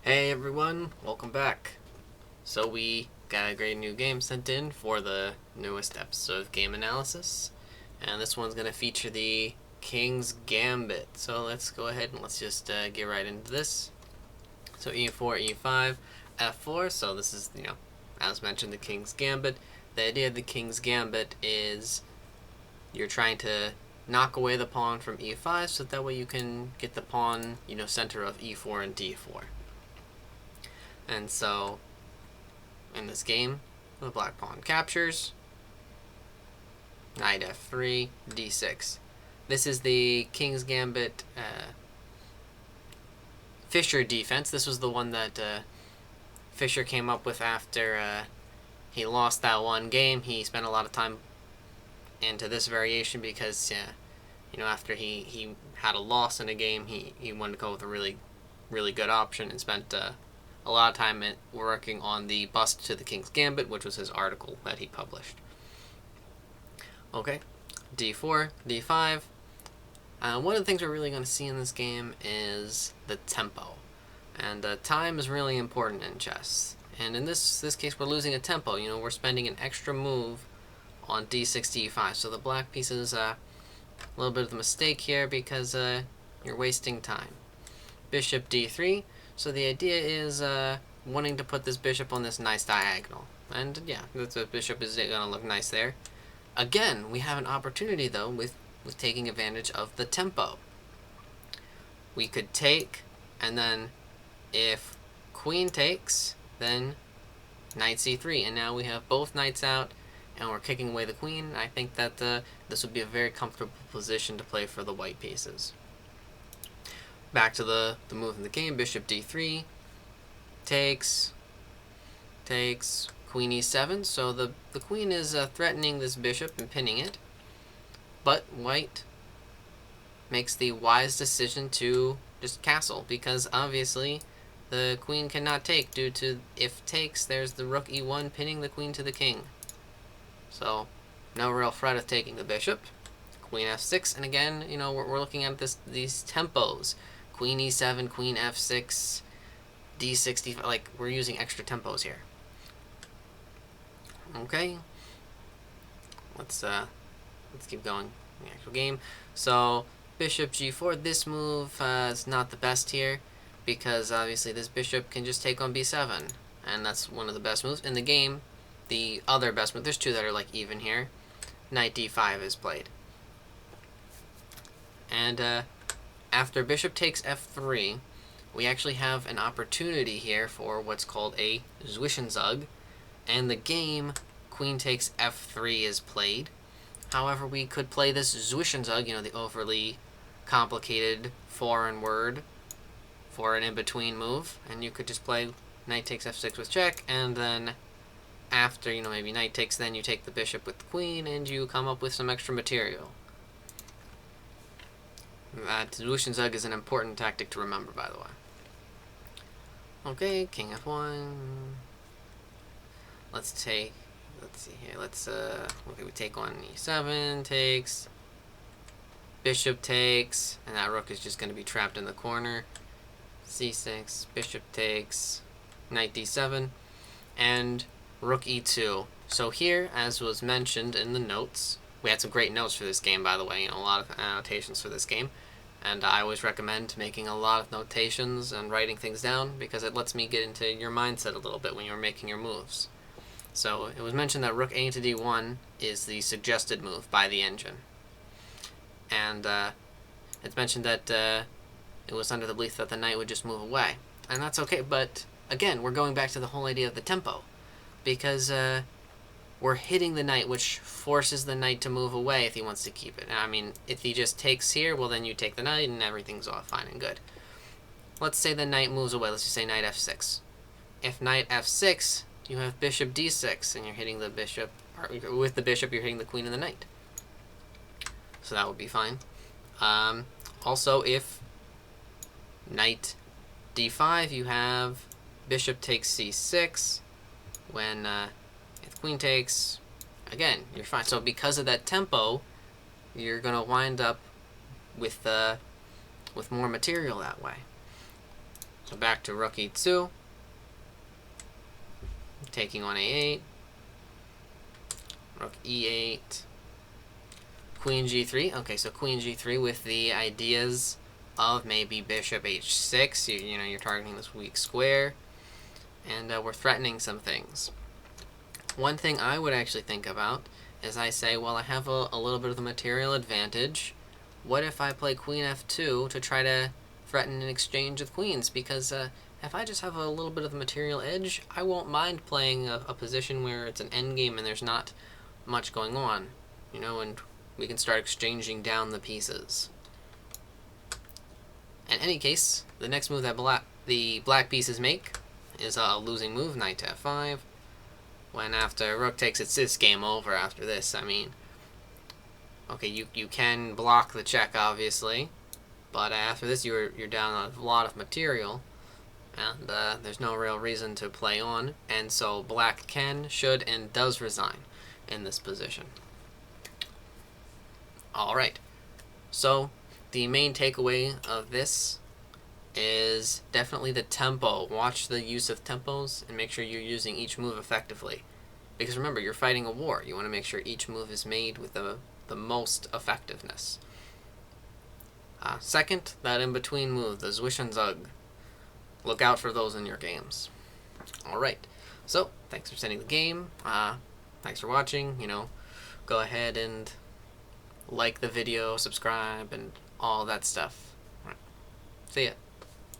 Hey everyone, welcome back. So we got a great new game sent in for the newest episode of Game Analysis, and this one's going to feature the King's Gambit. So let's go ahead and let's just get right into this. So e4, e5, f4, so this is, as mentioned, the King's Gambit. The idea of the King's Gambit is you're trying to knock away the pawn from e5 so that way you can get the pawn, center of e4 and d4. And so, in this game, the black pawn captures, knight f3, d6. This is the King's Gambit Fischer defense. This was the one that Fischer came up with after he lost that one game. He spent a lot of time into this variation because, after he had a loss in a game, he wanted to go with a really, really good option and spent a lot of time working on the bust to the King's Gambit, which was his article that he published. Okay, d4, d5. One of the things we're really going to see in this game is the tempo. And time is really important in chess. And in this case, we're losing a tempo. We're spending an extra move on d6, d5. So the black piece is a little bit of a mistake here because you're wasting time. Bishop d3. So the idea is wanting to put this bishop on this nice diagonal. And yeah, the bishop is going to look nice there. Again, we have an opportunity, though, with taking advantage of the tempo. We could take, and then if queen takes, then knight c3. And now we have both knights out, and we're kicking away the queen. I think that this would be a very comfortable position to play for the white pieces. Back to the move in the game, bishop d3, takes, queen e7. So the queen is threatening this bishop and pinning it, but white makes the wise decision to just castle, because obviously the queen cannot take due to, if takes, there's the rook e1 pinning the queen to the king. So no real threat of taking the bishop. Queen f6, and again, we're looking at these tempos. Queen e7, queen f6, d6, d5, like, we're using extra tempos here. Okay. Let's keep going in the actual game. So, bishop g4, this move is not the best here, because obviously this bishop can just take on b7, and that's one of the best moves. In the game, the other best move, there's two that are like even here, knight d5 is played. And after bishop takes f3, we actually have an opportunity here for what's called a Zwischenzug, and the game queen takes f3 is played. However, we could play this Zwischenzug, the overly complicated foreign word for an in-between move, and you could just play knight takes f6 with check, and then after, maybe knight takes, then you take the bishop with the queen, and you come up with some extra material. That Zwischenzug is an important tactic to remember, by the way. Okay, king f1. Let's see here. Okay, we take on e7, takes, bishop takes, and that rook is just going to be trapped in the corner. c6, bishop takes, knight d7, and rook e2. So here, as was mentioned in the notes, we had some great notes for this game, by the way, a lot of annotations for this game. And I always recommend making a lot of notations and writing things down, because it lets me get into your mindset a little bit when you're making your moves. So it was mentioned that rook a to d1 is the suggested move by the engine. And it's mentioned that it was under the belief that the knight would just move away. And that's okay, but again, we're going back to the whole idea of the tempo, because we're hitting the knight, which forces the knight to move away if he wants to keep it. I mean, if he just takes here, well, then you take the knight and everything's all fine and good. Let's say the knight moves away. Let's just say knight f6. If knight f6, you have bishop d6, and you're hitting the bishop, or with the bishop, you're hitting the queen and the knight. So that would be fine. Also, if knight d5, you have bishop takes c6. When if queen takes, again, you're fine. So because of that tempo, you're going to wind up with more material that way. So back to rook e2. Taking on a8. Rook e8. Queen g3. Okay, so queen g3 with the ideas of maybe bishop h6. You know, you're targeting this weak square. And we're threatening some things. One thing I would actually think about is I say, well, I have a little bit of the material advantage. What if I play queen f2 to try to threaten an exchange with queens? Because if I just have a little bit of the material edge, I won't mind playing a position where it's an endgame and there's not much going on. You know, and we can start exchanging down the pieces. In any case, the next move that the black pieces make is a losing move, knight to f5. When after rook takes it's game over after this. I mean, okay, you can block the check, obviously, but after this you're down a lot of material, and there's no real reason to play on, and so black can, should, and does resign in this position. Alright, so the main takeaway of this is definitely the tempo. Watch the use of tempos and make sure you're using each move effectively. Because remember, you're fighting a war. You want to make sure each move is made with the most effectiveness. Second, that in-between move, the Zwisch and Zug. Look out for those in your games. Alright, so thanks for sending the game. Thanks for watching. You know, go ahead and like the video, subscribe, and all that stuff. All right. See ya.